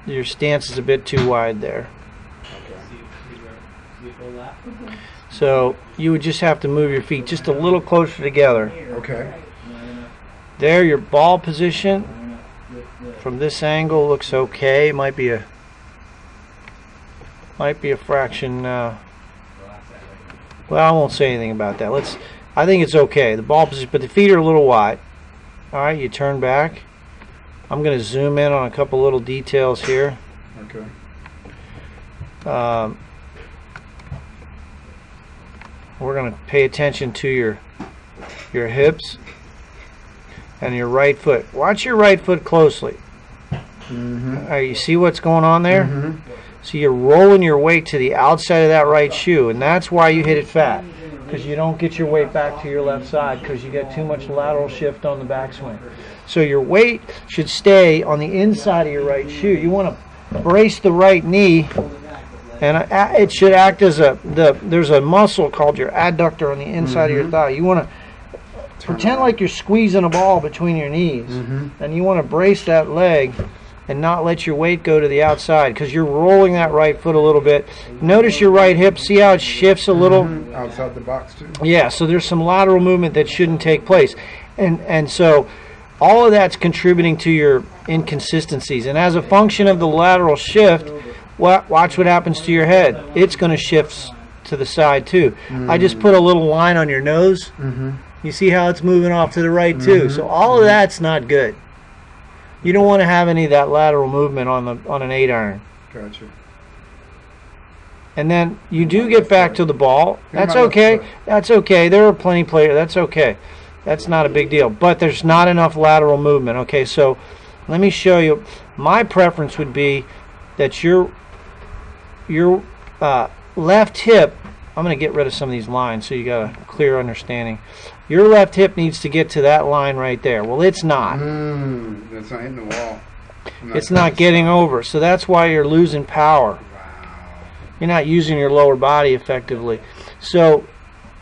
your stance is a bit too wide there. So you would just have to move your feet just a little closer together. Okay. There, your ball position from this angle looks okay. Might be a fraction. Well, I won't say anything about that. I think it's okay. The ball position, but the feet are a little wide. All right, you turn back. I'm going to zoom in on a couple little details here. Okay. We're going to pay attention to your hips and your right foot. Watch your right foot closely. Mm-hmm. All right, you see what's going on there? Mm-hmm. So you're rolling your weight to the outside of that right shoe, and that's why you hit it fat, because you don't get your weight back to your left side because you get too much lateral shift on the backswing. So your weight should stay on the inside of your right shoe. You want to brace the right knee, and it should act as there's a muscle called your adductor on the inside of your thigh. You want to pretend like you're squeezing a ball between your knees, and you want to brace that leg and not let your weight go to the outside, because you're rolling that right foot a little bit. Notice your right hip. See how it shifts a little? Outside the box too. Yeah, so there's some lateral movement that shouldn't take place. And so all of that's contributing to your inconsistencies. And as a function of the lateral shift, watch what happens to your head. It's going to shift to the side too. I just put a little line on your nose. You see how it's moving off to the right too. So all of that's not good. You don't want to have any of that lateral movement on an 8-iron. Gotcha. And then you do get back to the ball. That's okay. That's okay. There are plenty of players. That's okay. That's not a big deal. But there's not enough lateral movement. Okay, so let me show you. My preference would be that your left hip, I'm going to get rid of some of these lines so you got a clear understanding. Your left hip needs to get to that line right there. Well, it's not. It's not hitting the wall. It's not getting over. So that's why you're losing power. You're not using your lower body effectively. So,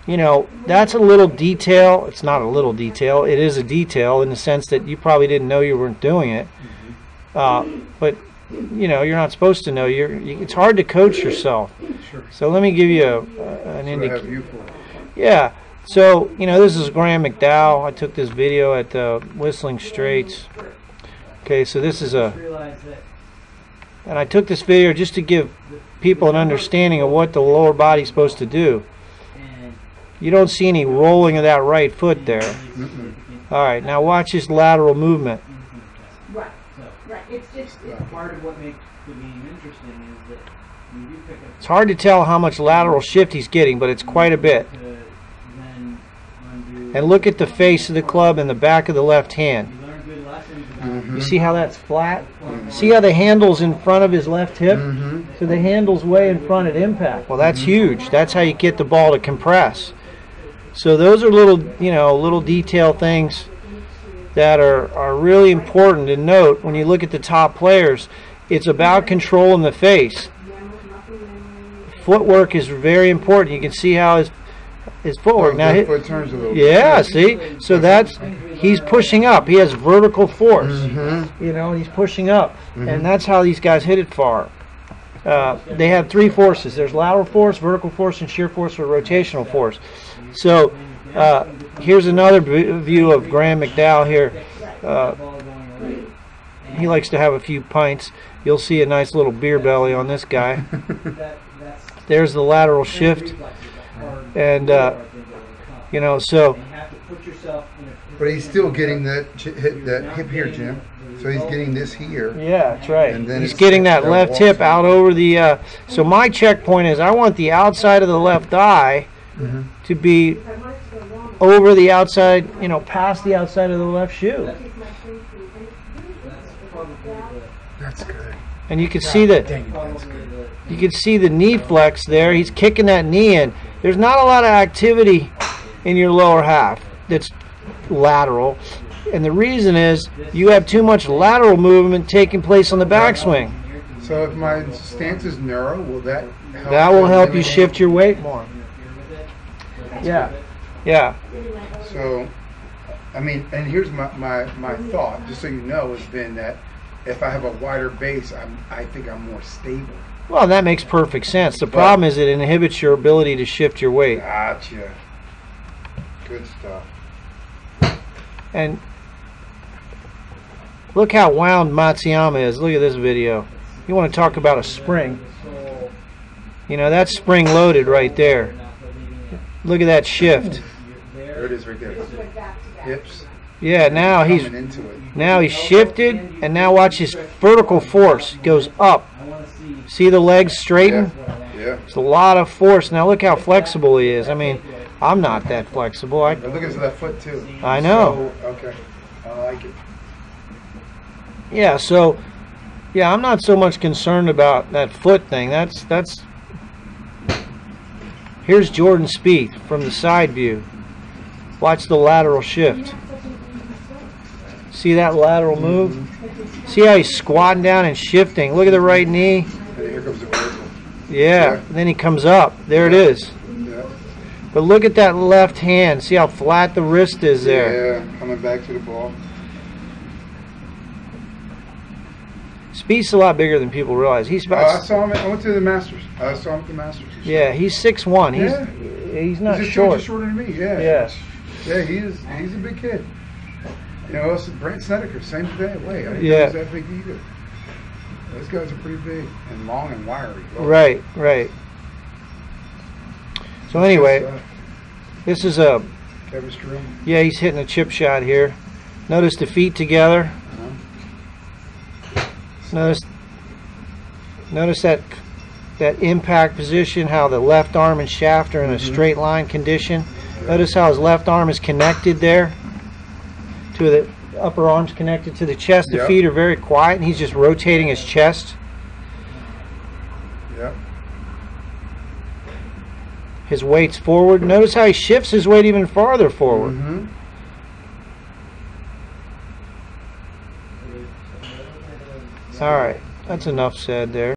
you know, that's a little detail. It's not a little detail. It is a detail in the sense that you probably didn't know you weren't doing it. But, you know, you're not supposed to know. It's hard to coach yourself. So let me give you an indication. Yeah. So, you know, this is Graham McDowell. I took this video at Whistling Straits. Okay, so this is and I took this video just to give people an understanding of what the lower body's supposed to do. You don't see any rolling of that right foot there. All right, now watch his lateral movement. Right. It's part of what makes the game interesting is that you do pick up. It's hard to tell how much lateral shift he's getting, but it's quite a bit. And look at the face of the club and the back of the left hand. You see how that's flat? See how the handle's in front of his left hip? So the handle's way in front at impact. Well, that's huge. That's how you get the ball to compress. So those are little detail things that are really important to note when you look at the top players. It's about controlling the face. Footwork is very important. You can see how his footwork now. Foot turns a little yeah, see. So he's pushing up. He has vertical force. You know, he's pushing up, and that's how these guys hit it far. They have three forces. There's lateral force, vertical force, and shear force or rotational force. So here's another view of Graham McDowell here. He likes to have a few pints. You'll see a nice little beer belly on this guy. There's the lateral shift. And you know, so. But he's still getting that hip here, Jim. So he's getting this here. Yeah, that's right. And then he's getting that left hip out over the. So my checkpoint is I want the outside of the left thigh to be over the outside, you know, past the outside of the left shoe. That's good. And you can see that. You can see the knee flex there. He's kicking that knee in. There's not a lot of activity in your lower half that's lateral, and the reason is you have too much lateral movement taking place on the backswing. So if my stance is narrow, will that help? That will help you shift your weight more. Yeah. So, I mean, and here's my thought, just so you know, has been that if I have a wider base, I think I'm more stable. Well, that makes perfect sense. The problem is it inhibits your ability to shift your weight. Gotcha. Good stuff. And look how wound Matsuyama is. Look at this video. You want to talk about a spring. You know, that's spring loaded right there. Look at that shift. There it is right there. Hips. Yeah, now he's Coming into it. shifted, and now watch his vertical force goes up. See the legs straighten? Yeah. It's a lot of force. Now look how flexible he is. I mean, I'm not that flexible. But look at his left foot too. I know. So, okay. I like it. Yeah, so yeah, I'm not so much concerned about that foot thing. That's Here's Jordan Spieth from the side view. Watch the lateral shift. See that lateral move? See how he's squatting down and shifting. Look at the right knee. And here comes the vertical. Yeah, and then he comes up. There it is. Yeah. But look at that left hand. See how flat the wrist is there. Yeah, coming back to the ball. Spieth's a lot bigger than people realize. He's I about saw him. I went to the Masters. I saw him at the Masters. yeah, he's 6'1". He's not short. He's shorter than me. Yeah. Yeah. Yeah, he's a big kid. You know, also Brent Snedeker, same thing. Wait, I didn't know he Yeah. was that big either. Those guys are pretty big and long and wiry. Right, right. So anyway, this is a Kevin Strum. yeah. He's hitting a chip shot here. Notice the feet together. Notice that impact position, how the left arm and shaft are in a straight line condition. Notice how his left arm is connected there to the upper arm's connected to the chest. The Yep. feet are very quiet, and he's just rotating his chest. Yep. His weight's forward. Notice how he shifts his weight even farther forward. Mm-hmm. All right, that's enough said there.